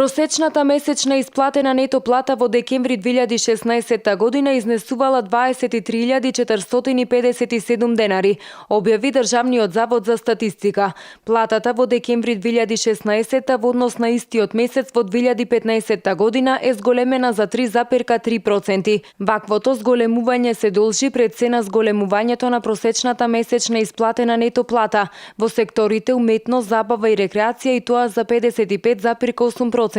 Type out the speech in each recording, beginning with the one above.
Просечната месечна исплатена нето плата во декември 2016 година изнесувала 23.457 денари, објави Државниот завод за статистика. Платата во декември 2016 во однос на истиот месец во 2015 година е зголемена за 3,3%. Ваквото зголемување се должи пред се на зголемувањето на просечната месечна исплатена нето плата во секторите уметност, забава и рекреација, и тоа за 55,8%.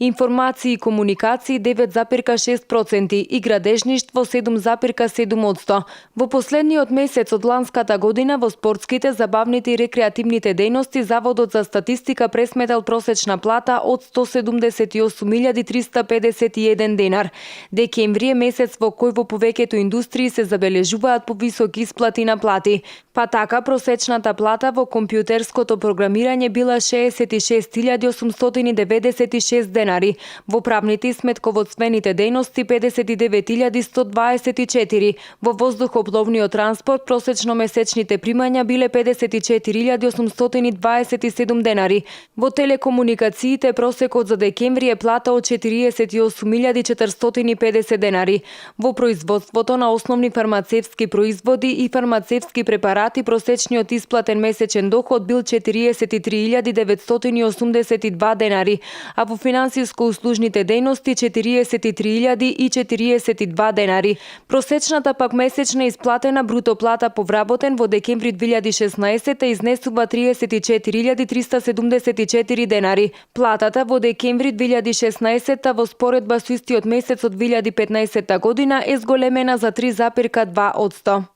Информации и комуникации 9,6% и градежништво 7,7%. Во последниот месец од ланската година во спортските, забавните и рекреативните дејности Заводот за статистика пресметал просечна плата од 178.351 денар. Декември е месец во кој во повеќето индустрии се забележуваат повисоки исплати на плати. Па така просечната плата во компјутерското програмирање била 66.896 денари, во правните и сметководствените дејности 59.124, во воздухопловниот транспорт просечно месечните примања биле 54.827 денари, во телекомуникациите просекот за декември е плата од 48.450 денари, во производството на основни фармацевски производи и фармацевски препарати просечниот исплатен месечен доход бил 43.982 денари, а во финансиско-услужните дејности 43.042 денари. Просечната пак месечна исплатена бруто плата по вработен во декември 2016 изнесува 34.374 денари. Платата во декември 2016 во споредба со истиот месец од 2015 година е зголемена за 3,2%.